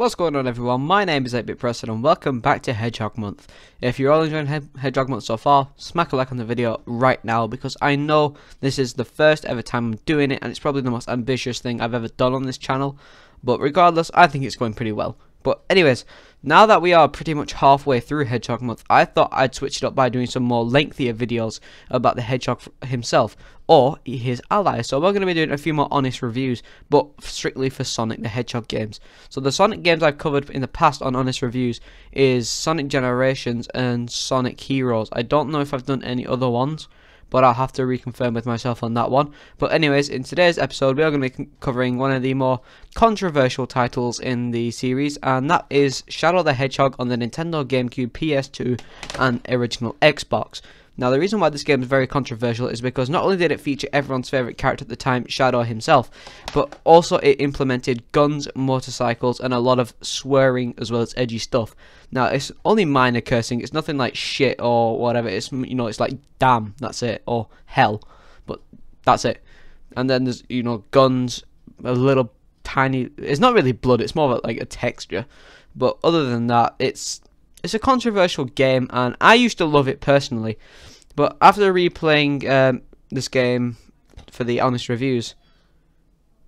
What's going on, everyone? My name is 8-Bit Preston and welcome back to Hedgehog Month. If you're all enjoying Hedgehog Month so far, smack a like on the video right now, because I know this is the first ever time I'm doing it and it's probably the most ambitious thing I've ever done on this channel. But regardless, I think it's going pretty well. But anyways, now that we are pretty much halfway through Hedgehog Month, I thought I'd switch it up by doing some more lengthier videos about the Hedgehog himself or his allies. So we're going to be doing a few more honest reviews, but strictly for Sonic the Hedgehog games. So the Sonic games I've covered in the past on honest reviews is Sonic Generations and Sonic Heroes. I don't know if I've done any other ones, but I'll have to reconfirm with myself on that one. But anyways, in today's episode, we are going to be covering one of the more controversial titles in the series, and that is Shadow the Hedgehog on the Nintendo GameCube, PS2, and original Xbox. Now, the reason why this game is very controversial is because not only did it feature everyone's favourite character at the time, Shadow himself, but also it implemented guns, motorcycles, and a lot of swearing as well as edgy stuff. Now, it's only minor cursing, it's nothing like shit or whatever, it's, you know, it's like damn, that's it, or hell, but that's it. And then there's, you know, guns, a little tiny, it's not really blood, it's more of like a texture, but other than that, it's a controversial game, and I used to love it personally, but after replaying this game for the honest reviews,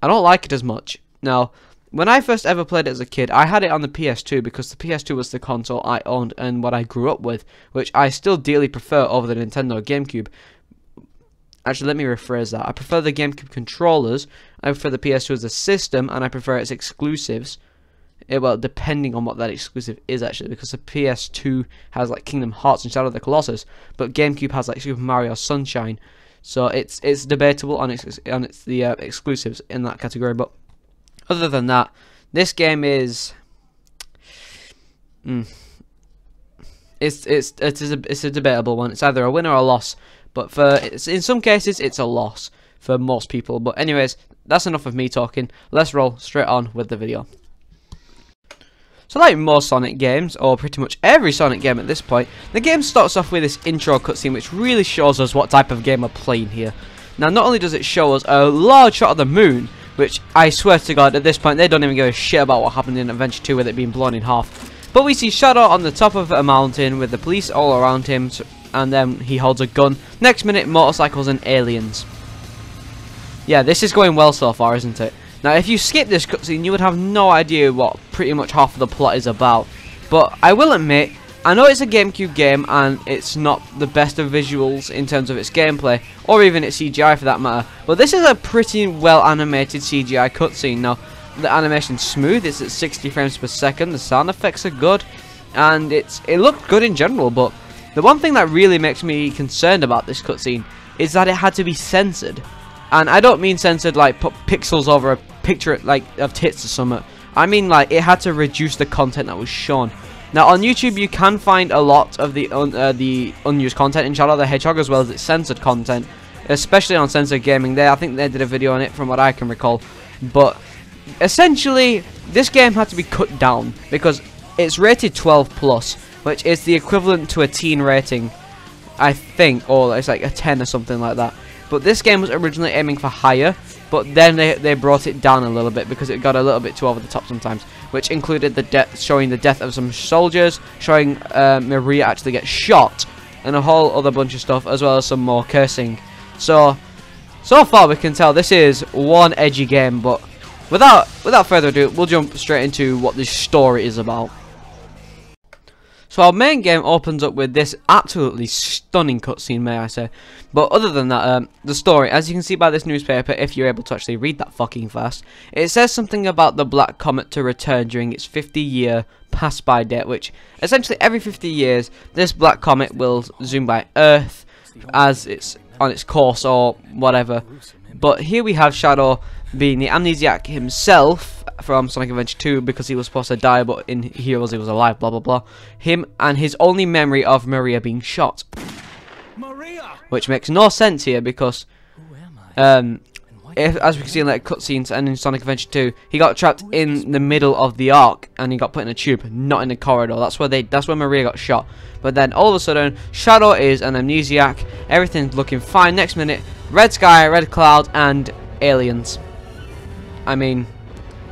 I don't like it as much. Now, when I first ever played it as a kid, I had it on the PS2 because the PS2 was the console I owned and what I grew up with, which I still dearly prefer over the Nintendo GameCube. Actually, let me rephrase that. I prefer the GameCube controllers, I prefer the PS2 as a system, and I prefer its exclusives. Well, depending on what that exclusive is, actually, because the PS2 has like Kingdom Hearts and Shadow of the Colossus, but GameCube has like Super Mario Sunshine, so it's debatable on its the exclusives in that category. But other than that, this game is it's a debatable one. It's either a win or a loss, but in some cases it's a loss for most people. But anyways, that's enough of me talking. Let's roll straight on with the video. So like most Sonic games, or pretty much every Sonic game at this point, the game starts off with this intro cutscene which really shows us what type of game we're playing here. Now, not only does it show us a large shot of the moon, which I swear to God at this point they don't even give a shit about what happened in Adventure 2 with it being blown in half. But we see Shadow on the top of a mountain with the police all around him, and then he holds a gun. Next minute, motorcycles and aliens. Yeah, this is going well so far, isn't it? Now, if you skip this cutscene, you would have no idea what pretty much half of the plot is about. But I will admit, I know it's a GameCube game and it's not the best of visuals in terms of its gameplay, or even its CGI for that matter, but this is a pretty well animated CGI cutscene. Now, the animation's smooth, it's at 60 frames per second, the sound effects are good, and it looked good in general. But the one thing that really makes me concerned about this cutscene is that it had to be censored. And I don't mean censored like put pixels over a picture like of tits or something. I mean like it had to reduce the content that was shown. Now on YouTube you can find a lot of the unused content in Shadow the Hedgehog, as well as its censored content, especially on Censored Gaming. I think they did a video on it from what I can recall. But essentially this game had to be cut down because it's rated 12+, which is the equivalent to a teen rating, I think, or it's like a 10 or something like that. But this game was originally aiming for higher, but then they brought it down a little bit because it got a little bit too over the top sometimes, which included showing the death of some soldiers, showing Maria actually get shot, and a whole other bunch of stuff, as well as some more cursing. So far we can tell this is one edgy game, but without further ado, we'll jump straight into what this story is about. So our main game opens up with this absolutely stunning cutscene, may I say. But other than that, the story, as you can see by this newspaper, if you're able to actually read that fucking fast, it says something about the Black Comet to return during its 50-year pass-by date, which essentially every 50 years, this Black Comet will zoom by Earth as it's on its course or whatever. But here we have Shadow being the amnesiac himself from Sonic Adventure 2 because he was supposed to die, but in Heroes he was alive, blah blah blah. Him and his only memory of Maria being shot. Maria! Which makes no sense here because as we can see in like cutscenes and in Sonic Adventure 2, he got trapped in the middle of the arc and he got put in a tube, not in a corridor. That's where Maria got shot. But then all of a sudden, Shadow is an amnesiac, everything's looking fine. Next minute, red sky, red cloud, and aliens. I mean,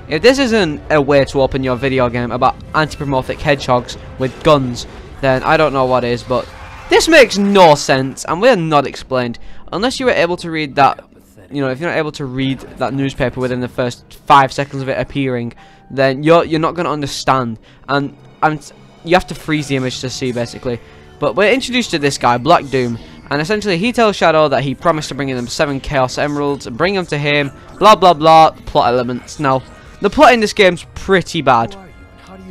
If this isn't a way to open your video game about anthropomorphic hedgehogs with guns, then I don't know what is, but this makes no sense, and we're not explained. Unless you were able to read that, you know, if you're not able to read that newspaper within the first 5 seconds of it appearing, then you're not going to understand, and you have to freeze the image to see, basically. But we're introduced to this guy, Black Doom, and essentially he tells Shadow that he promised to bring them 7 Chaos Emeralds and bring them to him, blah blah blah, plot elements. Now, the plot in this game's pretty bad.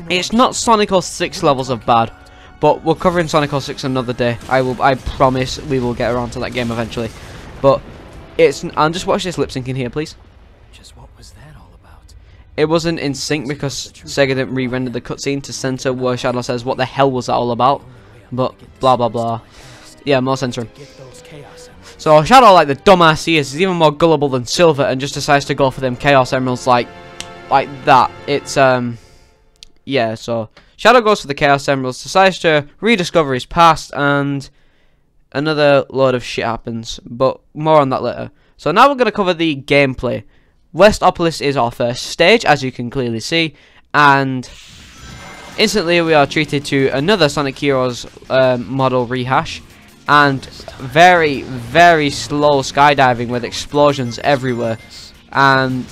It's not Sonic 06 levels of bad, but we'll cover in Sonic 06 another day. I promise we will get around to that game eventually. But it's, and just watch this lip syncing here, please. Just what was that all about? It wasn't in sync because Sega didn't re-render the cutscene to censor where Shadow says, "What the hell was that all about?" But blah blah blah. Yeah, more censoring. So Shadow, like the dumbass he is even more gullible than Silver and just decides to go for them Chaos Emeralds like that. It's yeah, so Shadow goes for the Chaos Emeralds, decides to rediscover his past, and another load of shit happens, but more on that later. So now we're going to cover the gameplay. Westopolis is our first stage, as you can clearly see, and instantly we are treated to another Sonic Heroes model rehash, and very, very slow skydiving with explosions everywhere. And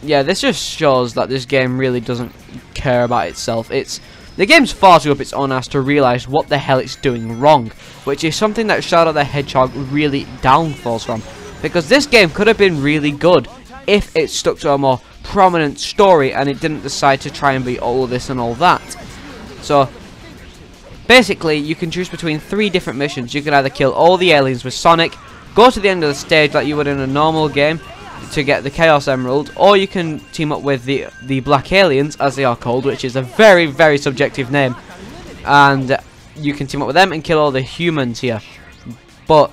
yeah, this just shows that this game really doesn't care about itself. The game's far too up its own ass to realise what the hell it's doing wrong, which is something that Shadow the Hedgehog really downfalls from. Because this game could have been really good if it stuck to a more prominent story and it didn't decide to try and be all this and all that. So basically, you can choose between 3 different missions. You can either kill all the aliens with Sonic, go to the end of the stage like you would in a normal game to get the Chaos Emerald, or you can team up with the Black Aliens, as they are called, which is a very, very subjective name, and you can team up with them and kill all the humans here. But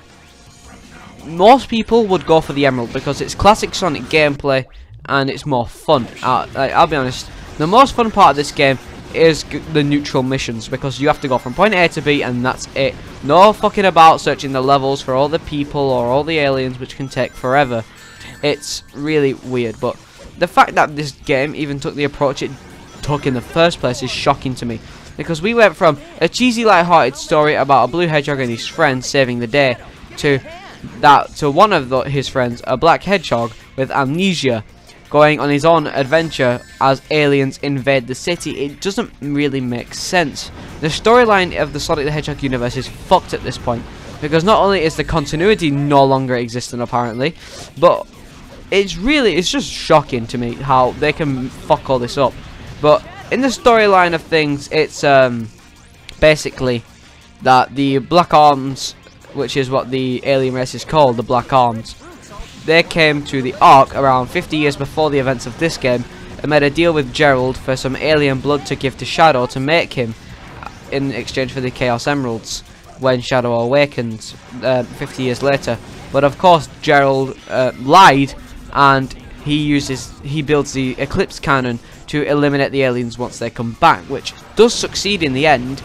most people would go for the Emerald because it's classic Sonic gameplay and it's more fun. I'll be honest, the most fun part of this game is the neutral missions, because you have to go from point A to B and that's it. No fucking about searching the levels for all the people or all the aliens, which can take forever. It's really weird, but the fact that this game even took the approach it took in the first place is shocking to me, because we went from a cheesy light-hearted story about a blue hedgehog and his friends saving the day to one of his friends, a black hedgehog with amnesia, going on his own adventure as aliens invade the city. It doesn't really make sense. The storyline of the Sonic the Hedgehog universe is fucked at this point, because not only is the continuity no longer existent apparently, but it's just shocking to me how they can fuck all this up. But in the storyline of things, it's basically that the Black Arms, which is what the alien race is called, the Black Arms, they came to the Ark around 50 years before the events of this game and made a deal with Gerald for some alien blood to give to Shadow to make him in exchange for the Chaos Emeralds when Shadow awakened 50 years later. But of course Gerald lied, and he builds the Eclipse Cannon to eliminate the aliens once they come back, which does succeed in the end,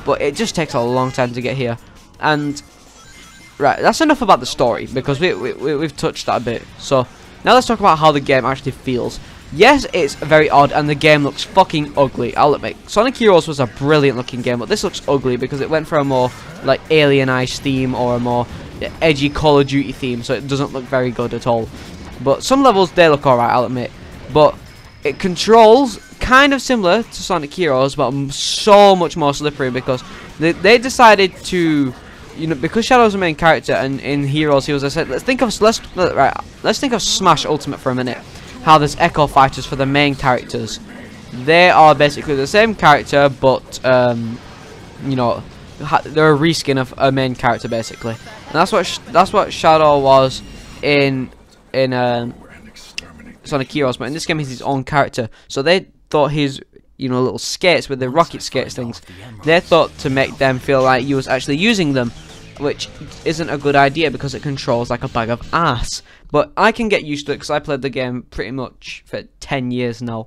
but it just takes a long time to get here. And right, that's enough about the story, because we've touched that a bit. So now let's talk about how the game actually feels. Yes, it's very odd and the game looks fucking ugly, I'll admit. Sonic Heroes was a brilliant looking game, but this looks ugly because it went for a more like Alien-ized theme or a more edgy Call of Duty theme, so it doesn't look very good at all. But some levels, they look alright, I'll admit. But it controls kind of similar to Sonic Heroes, but so much more slippery, because they decided to, you know, because Shadow's the main character, and in Heroes he was, I said, let's think of Smash Ultimate for a minute. How there's Echo Fighters for the main characters. They are basically the same character, but you know, they're a reskin of a main character basically. And that's what Shadow was in Sonic Heroes, but in this game he's his own character. So they thought his, you know, little skates with the rocket skates things, they thought to make them feel like you was actually using them, which isn't a good idea because it controls like a bag of ass. But I can get used to it because I played the game pretty much for 10 years now,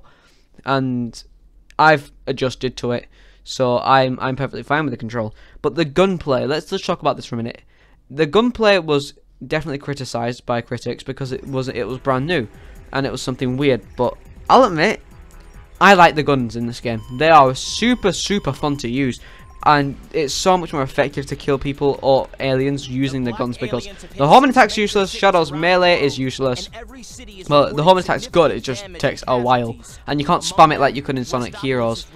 and I've adjusted to it, so I'm perfectly fine with the control. But the gunplay, let's talk about this for a minute. The gunplay was definitely criticised by critics because it was brand new. and it was something weird. But I'll admit, I like the guns in this game. They are super fun to use, and it's so much more effective to kill people or aliens using the guns, because the homing attack's useless, Shadow's melee is useless. Well, the homing attack's good, it just takes a while, and you can't spam it like you could in Sonic Heroes.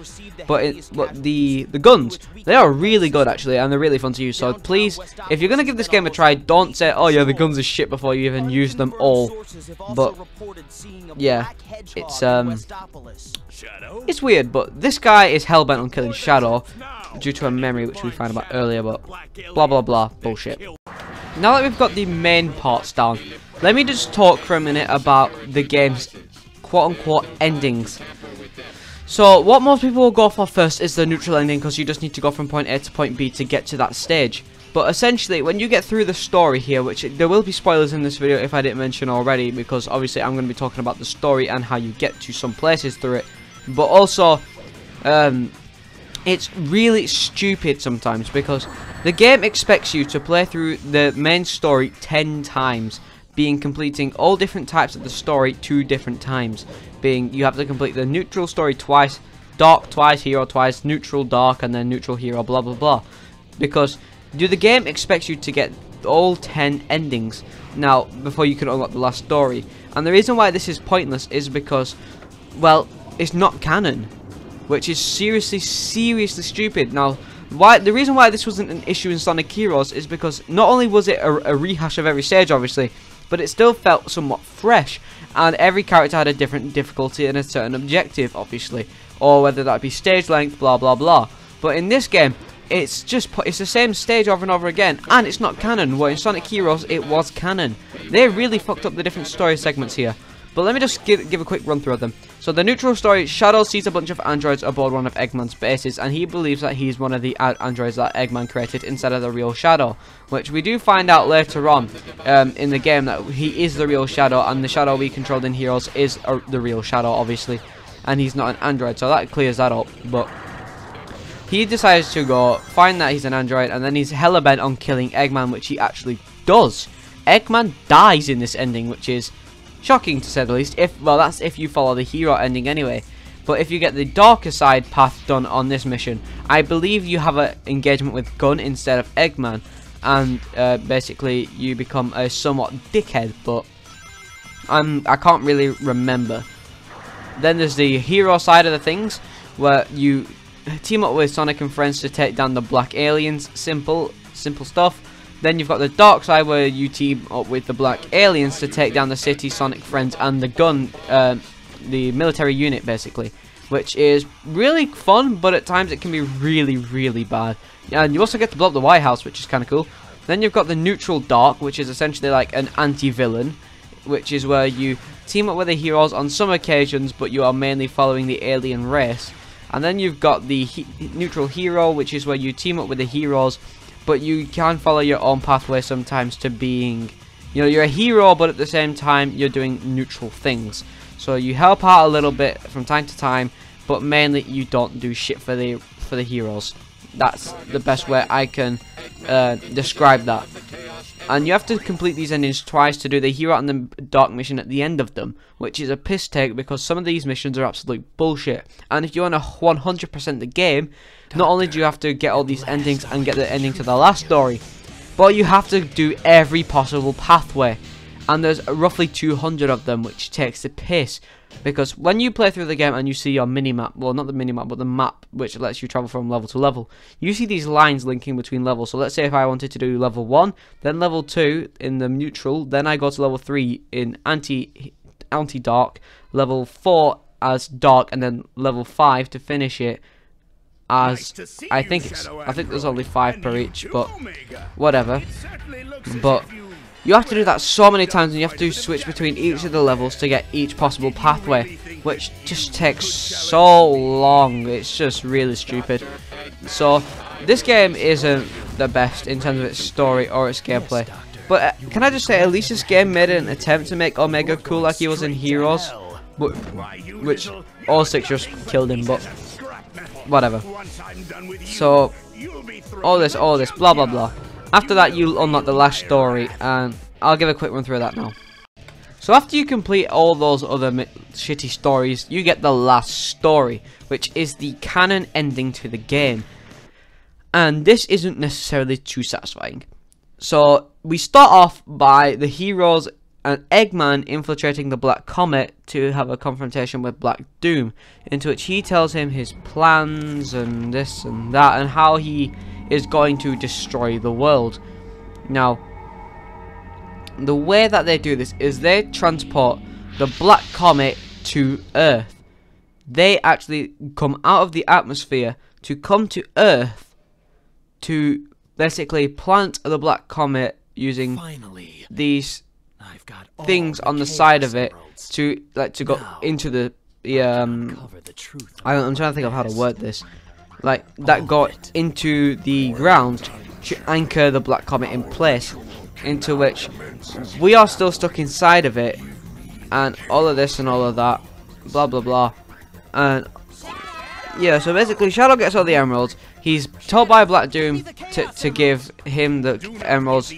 But the guns, they are really good actually, and they're really fun to use. So please, if you're gonna give this game a try, don't say, oh yeah, the guns are shit before you even use them all. But yeah, it's weird. But this guy is hellbent on killing Shadow due to a memory which we found about earlier, but blah blah blah bullshit. Now that we've got the main parts down, let me just talk for a minute about the game's quote-unquote endings. So what most people will go for first is the neutral ending, because you just need to go from point A to point B to get to that stage. But essentially, when you get through the story here, which there will be spoilers in this video if I didn't mention already, because obviously I'm going to be talking about the story and how you get to some places through it. But also, it's really stupid sometimes, because the game expects you to play through the main story 10 times, being completing all different types of the story 2 different times. Being you have to complete the neutral story twice, dark twice, hero twice, neutral, dark, and then neutral, hero, blah blah blah. Because the game expects you to get all 10 endings now before you can unlock the last story. And the reason why this is pointless is because, well, it's not canon, which is seriously stupid. Now, the reason why this wasn't an issue in Sonic Heroes is because not only was it a rehash of every stage, obviously, but it still felt somewhat fresh, and every character had a different difficulty and a certain objective, obviously, or whether that be stage length, blah blah blah. But in this game, it's the same stage over and over again, and it's not canon. Where in Sonic Heroes, it was canon. They really fucked up the different story segments here. But let me just give a quick run through of them. So the neutral story, Shadow sees a bunch of androids aboard one of Eggman's bases, and he believes that he's one of the androids that Eggman created instead of the real Shadow, which we do find out later on in the game that he is the real Shadow, and the Shadow we controlled in Heroes is the real Shadow, obviously, and he's not an android, so that clears that up. But he decides to go find that he's an android, and then he's hella bent on killing Eggman, which he actually does. Eggman dies in this ending, which is shocking to say the least. That's if you follow the hero ending anyway. But if you get the darker side path done on this mission, I believe you have an engagement with Gun instead of Eggman, and basically you become a somewhat dickhead, but I can't really remember. Then there's the hero side of the things, where you team up with Sonic and friends to take down the black aliens. Simple stuff. Then you've got the dark side, where you team up with the black aliens to take down the city, Sonic friends, and the Gun, the military unit, basically, which is really fun, but at times it can be really bad. And you also get to blow up the White House, which is kind of cool. Then you've got the neutral dark, which is essentially like an anti-villain, which is where you team up with the heroes on some occasions, but you are mainly following the alien race. And then you've got the neutral hero, which is where you team up with the heroes, but you can follow your own pathway sometimes to being, you're a hero, but at the same time you're doing neutral things. So you help out a little bit from time to time, but mainly you don't do shit for the heroes. That's the best way I can describe that. And you have to complete these endings twice to do the hero and the dark mission at the end of them, which is a piss take because some of these missions are absolute bullshit. And if you want to 100% the game, not only do you have to get all these endings and get the ending to the last story, but you have to do every possible pathway. And there's roughly 200 of them, which takes the piss. Because when you play through the game and you see your mini-map, well, not the mini-map, but the map, which lets you travel from level to level, you see these lines linking between levels. So let's say if I wanted to do level 1, then level 2 in the neutral, then I go to level 3 in anti-dark, level 4 as dark, and then level 5 to finish it as, I think there's only 5 per each, but whatever. But you have to do that so many times, and you have to switch between each of the levels to get each possible pathway, which just takes so long. It's just really stupid. So this game isn't the best in terms of its story or its gameplay, but can I just say, at least this game made an attempt to make Omega cool like he was in Heroes, but which all 6 just killed him, but whatever. So all this blah blah blah. After that, you unlock the last story, and I'll give a quick run through that now. So after you complete all those other shitty stories, you get the last story, which is the canon ending to the game. And this isn't necessarily too satisfying. So we start off by the heroes and Eggman infiltrating the Black Comet to have a confrontation with Black Doom, into which he tells him his plans and this and that and how he is going to destroy the world. Now, the way that they do this is they transport the Black Comet to Earth. They actually come out of the atmosphere to come to Earth to basically plant the Black Comet using these things on the side of it to go into the I'm trying to think of how to word this, like that go into the ground to anchor the Black Comet in place, into which we are still stuck inside of it, and all of this and all of that, blah blah blah. And yeah, so basically Shadow gets all the emeralds. He's told by Black Doom to give him the emeralds,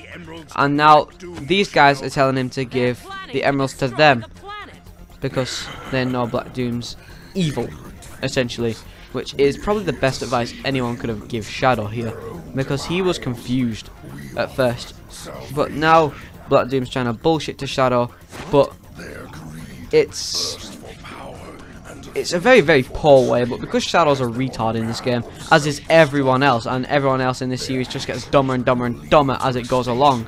and now these guys are telling him to give the emeralds to them because they know Black Doom's evil, essentially, which is probably the best advice anyone could have give Shadow here, because he was confused at first, but now Black Doom's trying to bullshit to Shadow, but it's a very, very poor way, but because Shadow's a retard in this game, as is everyone else, and everyone else in this series just gets dumber and dumber and dumber as it goes along,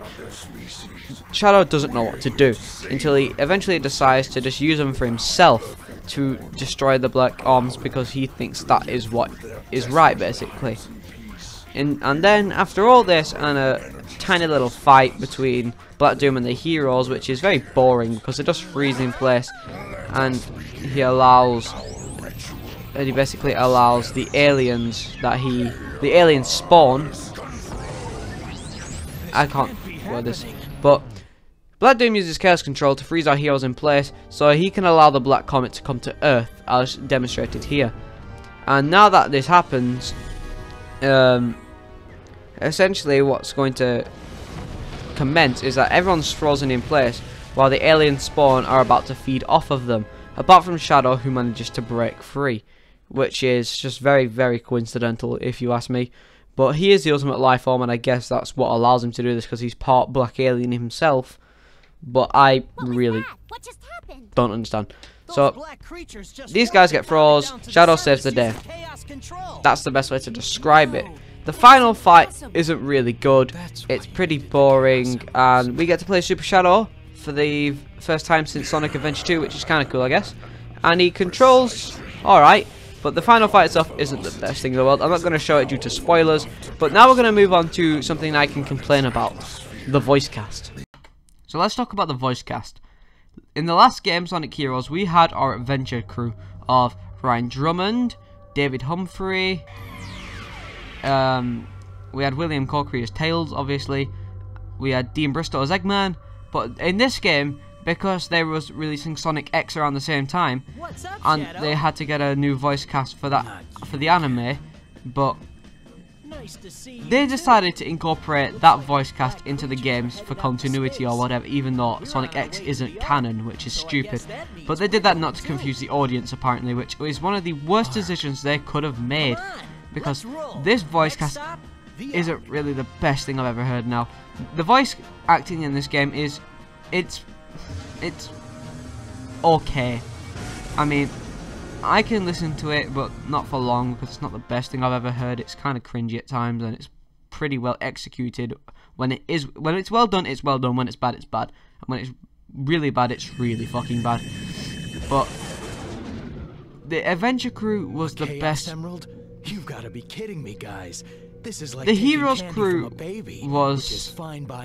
Shadow doesn't know what to do, until he eventually decides to just use them for himself to destroy the Black Arms, because he thinks that is what is right, basically. And then, after all this, and a tiny little fight between Black Doom and the heroes, which is very boring, because they just freeze in place, and he basically allows the aliens the aliens spawn. I can't word this, but Black Doom uses Chaos Control to freeze our heroes in place, so he can allow the Black Comet to come to Earth, as demonstrated here. And now that this happens, essentially what's going to commence is that everyone's frozen in place, while the alien spawn are about to feed off of them, apart from Shadow, who manages to break free, which is just very, very coincidental if you ask me. But he is the ultimate life form, and I guess that's what allows him to do this, because he's part black alien himself. But I really don't understand. So these guys get froze, Shadow saves the day. That's the best way to describe it. The final fight isn't really good, it's pretty boring, and we get to play Super Shadow for the first time since Sonic Adventure 2, which is kind of cool, I guess. And he controls alright, but the final fight itself isn't the best thing in the world. I'm not going to show it due to spoilers, but now we're going to move on to something I can complain about, the voice cast. So let's talk about the voice cast. In the last game, Sonic Heroes, we had our adventure crew of Ryan Drummond, David Humphrey, we had William Corkery as Tails, obviously, we had Dean Bristow as Eggman, but in this game, because they was releasing Sonic X around the same time, and they had to get a new voice cast for that, for the anime, but they decided to incorporate that voice cast into the games for continuity or whatever, even though Sonic X isn't canon, which is stupid. But they did that not to confuse the audience, apparently, which is one of the worst decisions they could have made, because this voice cast isn't really the best thing I've ever heard now. The voice acting in this game is, it's okay. I mean, I can listen to it, but not for long, because it's not the best thing I've ever heard. It's kind of cringy at times, and it's pretty well executed. When it's well done, it's well done. When it's bad, it's bad. And when it's really bad, it's really fucking bad. But the adventure crew was the best. Emerald? You've got to be kidding me, guys. This is like the heroes crew baby, was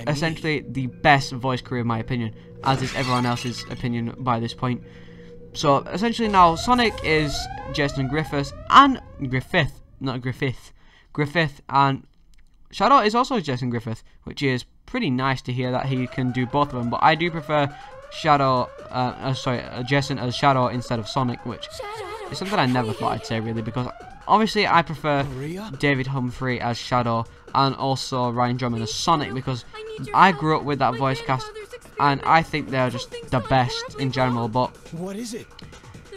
essentially the best voice crew in my opinion, as is everyone else's opinion by this point. So essentially now Sonic is Jason Griffith, and Griffith, and Shadow is also Jason Griffith, which is pretty nice to hear that he can do both of them. But I do prefer Jason as Shadow instead of Sonic, which is something I never thought I'd say really, because obviously I prefer David Humphrey as Shadow and also Ryan Drummond as Sonic, because I grew up with that voice cast and I think they're just the best in general, but What is it?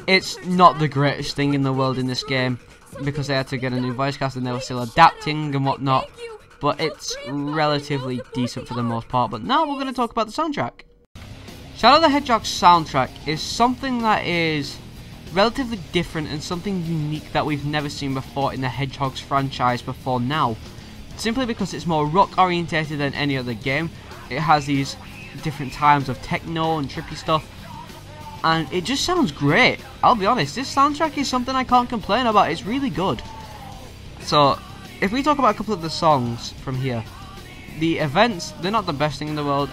it's not the greatest thing in the world in this game, because they had to get a new voice cast and they were still adapting and whatnot, but it's relatively decent for the most part. But now we're going to talk about the soundtrack. Shadow the Hedgehog's soundtrack is something that is relatively different and something unique that we've never seen before in the Hedgehog's franchise before now. Simply because it's more rock orientated than any other game. It has these different times of techno and trippy stuff, and it just sounds great. I'll be honest, this soundtrack is something I can't complain about. It's really good. So if we talk about a couple of the songs from here, the events, they're not the best thing in the world,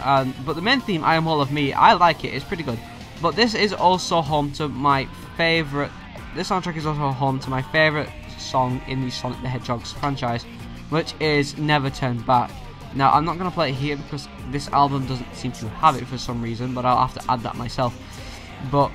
but the main theme, I Am All of Me, I like it. It's pretty good. But this is also home to my favourite. This soundtrack is also home to my favourite song in the Sonic the Hedgehog's franchise, which is Never Turn Back. Now, I'm not going to play it here because this album doesn't seem to have it for some reason, but I'll have to add that myself. But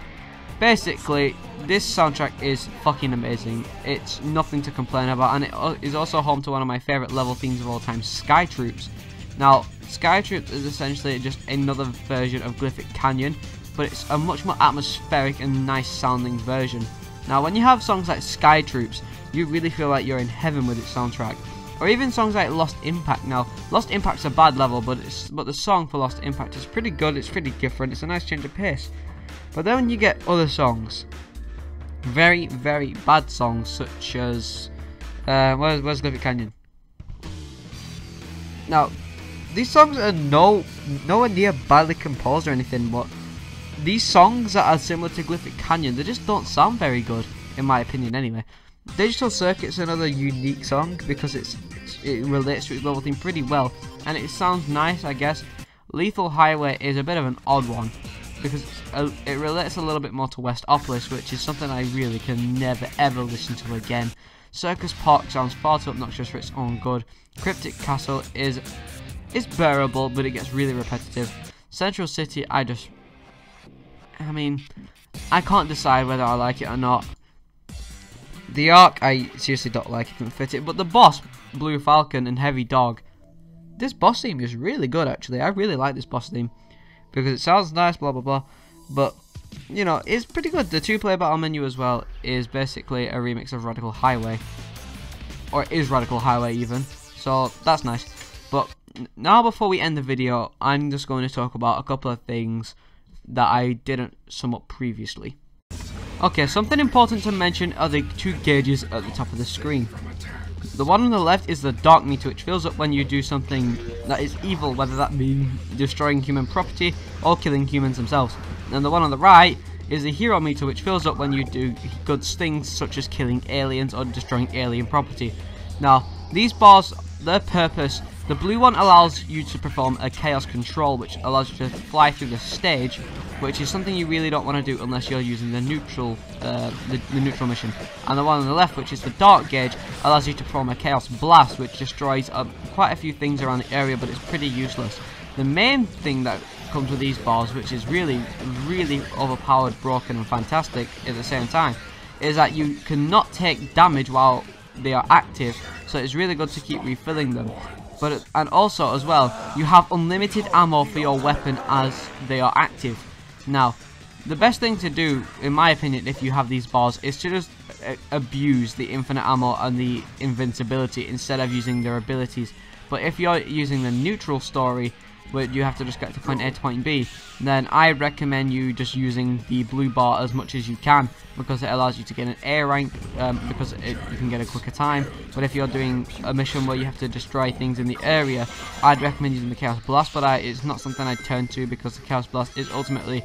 basically, this soundtrack is fucking amazing. It's nothing to complain about, and it is also home to one of my favourite level themes of all time, Sky Troops. Now, Sky Troops is essentially just another version of Glyphic Canyon, but it's a much more atmospheric and nice sounding version. Now, when you have songs like Sky Troops, you really feel like you're in heaven with its soundtrack. Or even songs like Lost Impact. Now, Lost Impact's a bad level, but the song for Lost Impact is pretty good. It's pretty different. It's a nice change of pace. But then when you get other songs, very, very bad songs, such as where's Glyphic Canyon? Now, these songs are nowhere near badly composed or anything, but these songs that are similar to Glyphic Canyon, they just don't sound very good, in my opinion anyway. Digital Circuit's another unique song because it relates to its level theme pretty well, and it sounds nice, I guess. Lethal Highway is a bit of an odd one because it relates a little bit more to Westopolis, which is something I really can never ever listen to again. Circus Park sounds far too obnoxious for its own good. Cryptic Castle is bearable, but it gets really repetitive. Central City, I can't decide whether I like it or not. The Ark, I seriously don't like it, doesn't fit it. But the boss, Blue Falcon and Heavy Dog, this boss theme is really good actually. I really like this boss theme because it sounds nice, blah blah blah. But you know, it's pretty good. The 2-player battle menu as well is basically a remix of Radical Highway, or it is Radical Highway even. So that's nice. But now before we end the video, I'm just going to talk about a couple of things that I didn't sum up previously. Okay, something important to mention are the 2 gauges at the top of the screen. The one on the left is the dark meter, which fills up when you do something that is evil, whether that be destroying human property or killing humans themselves. And the one on the right is the hero meter, which fills up when you do good things such as killing aliens or destroying alien property. Now, these bars, their purpose, the blue one allows you to perform a chaos control, which allows you to fly through the stage, which is something you really don't want to do unless you're using the neutral neutral mission. And the one on the left, which is the dark gauge, allows you to perform a chaos blast, which destroys quite a few things around the area, but it's pretty useless. The main thing that comes with these bars, which is really, really overpowered, broken and fantastic at the same time, is that you cannot take damage while they are active, so it's really good to keep refilling them. And also as well, you have unlimited ammo for your weapon as they are active. Now, the best thing to do, in my opinion, if you have these bars, is to just abuse the infinite ammo and the invincibility instead of using their abilities. But if you're using the neutral story, where you have to just get to point A to point B, then I recommend you just using the blue bar as much as you can, because it allows you to get an A rank, because you can get a quicker time. But if you're doing a mission where you have to destroy things in the area, I'd recommend using the Chaos Blast, but it's not something I turn to because the Chaos Blast is ultimately,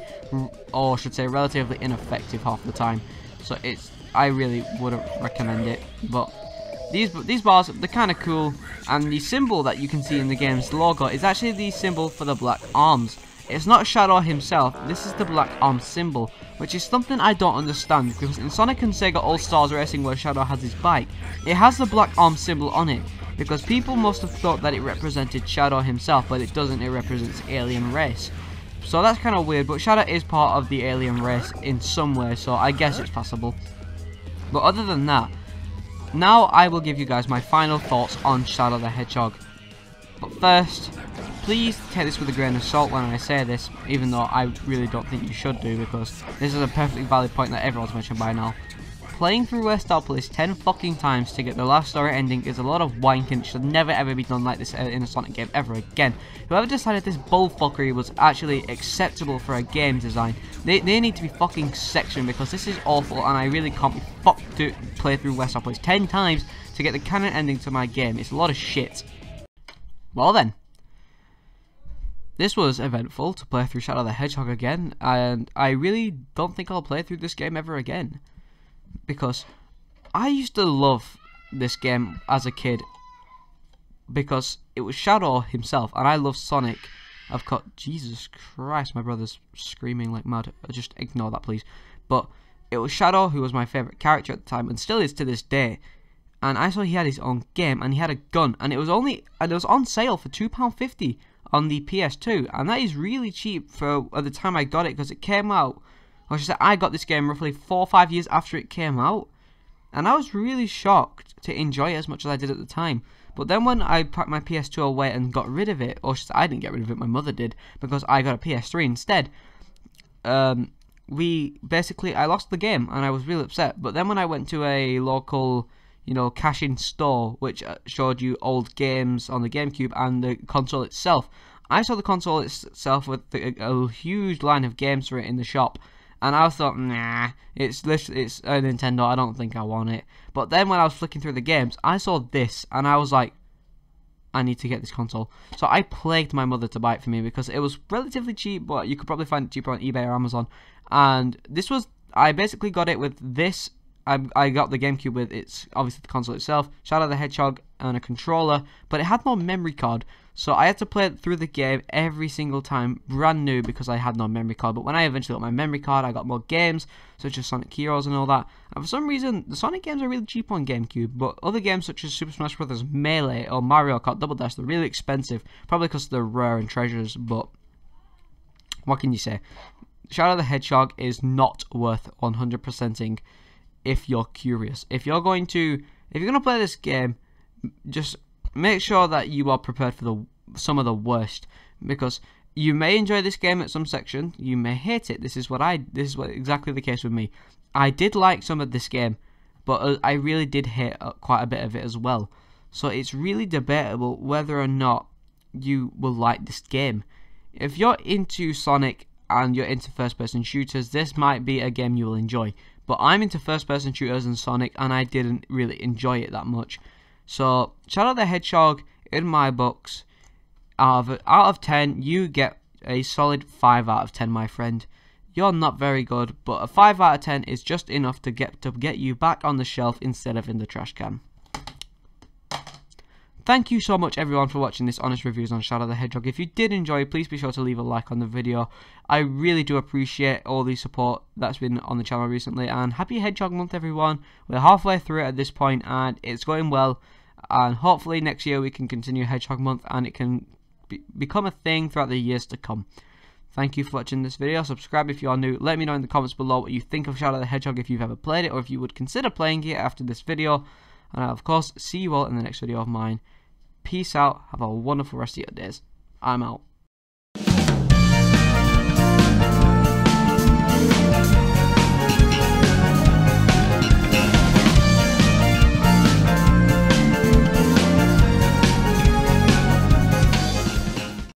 or should say relatively ineffective half the time. So I really wouldn't recommend it. But these bars, they're kind of cool, and the symbol that you can see in the game's logo is actually the symbol for the Black Arms. It's not Shadow himself, this is the Black Arms symbol, which is something I don't understand, because in Sonic and Sega All-Stars Racing, where Shadow has his bike, it has the Black Arms symbol on it, because people must have thought that it represented Shadow himself, but it doesn't, it represents alien race. So that's kind of weird, but Shadow is part of the alien race in some way, so I guess it's possible. But other than that, now I will give you guys my final thoughts on Shadow the Hedgehog. But first, please take this with a grain of salt when I say this, even though I really don't think you should do, because this is a perfectly valid point that everyone's mentioned by now. Playing through Westopolis 10 fucking times to get the last story ending is a lot of wanking. It should never ever be done like this in a Sonic game ever again. Whoever decided this bullfuckery was actually acceptable for a game design, they need to be fucking sectioned, because this is awful and I really can't be fucked to play through Westopolis 10 times to get the canon ending to my game. It's a lot of shit. Well then. This was eventful to play through Shadow the Hedgehog again, and I really don't think I'll play through this game ever again. Because I used to love this game as a kid, because it was Shadow himself, and I love Sonic. I've got, Jesus Christ, my brother's screaming like mad. Just ignore that, please. But it was Shadow who was my favourite character at the time, and still is to this day. And I saw he had his own game, and he had a gun, and it was on sale for £2.50 on the PS2, and that is really cheap for at the time I got it, because it came out. Or should I say, I got this game roughly 4 or 5 years after it came out, and I was really shocked to enjoy it as much as I did at the time. But then when I packed my PS2 away and got rid of it, or should I say, I didn't get rid of it, my mother did, because I got a PS3 instead. I lost the game, and I was really upset. But then when I went to a local, cash-in store, which showed you old games on the GameCube and the console itself, I saw the console itself with a huge line of games for it in the shop. And I thought, nah, it's a Nintendo, I don't think I want it. But then when I was flicking through the games, I saw this, and I was like, I need to get this console. So I plagued my mother to buy it for me, because it was relatively cheap, but you could probably find it cheaper on eBay or Amazon. And I basically got it with this. I got the GameCube with, it's obviously the console itself, Shadow the Hedgehog, and a controller, but it had no memory card, so I had to play it through the game every single time, brand new, because I had no memory card. But when I eventually got my memory card, I got more games, such as Sonic Heroes and all that, and for some reason, the Sonic games are really cheap on GameCube, but other games such as Super Smash Bros. Melee or Mario Kart Double Dash, they're really expensive, probably because they're rare and treasures, but what can you say? Shadow the Hedgehog is not worth 100%ing. If you're curious, if you're gonna play this game, just make sure that you are prepared for some of the worst, because you may enjoy this game at some section, you may hate it. This is exactly the case with me. I did like some of this game, but I really did hate quite a bit of it as well. So it's really debatable whether or not you will like this game. If you're into Sonic and you're into first-person shooters, this might be a game you will enjoy. But I'm into first-person shooters and Sonic, and I didn't really enjoy it that much. So, Shadow the Hedgehog, in my books, out of 10, you get a solid 5 out of 10, my friend. You're not very good, but a 5 out of 10 is just enough to get you back on the shelf instead of in the trash can. Thank you so much, everyone, for watching this honest reviews on Shadow the Hedgehog. If you did enjoy, please be sure to leave a like on the video. I really do appreciate all the support that's been on the channel recently. And happy Hedgehog month, everyone. We're halfway through it at this point, and it's going well. And hopefully next year we can continue Hedgehog month, and it can become a thing throughout the years to come. Thank you for watching this video. Subscribe if you are new. Let me know in the comments below what you think of Shadow the Hedgehog, if you've ever played it, or if you would consider playing it after this video. And I'll, of course, see you all in the next video of mine. Peace out. Have a wonderful rest of your days. I'm out.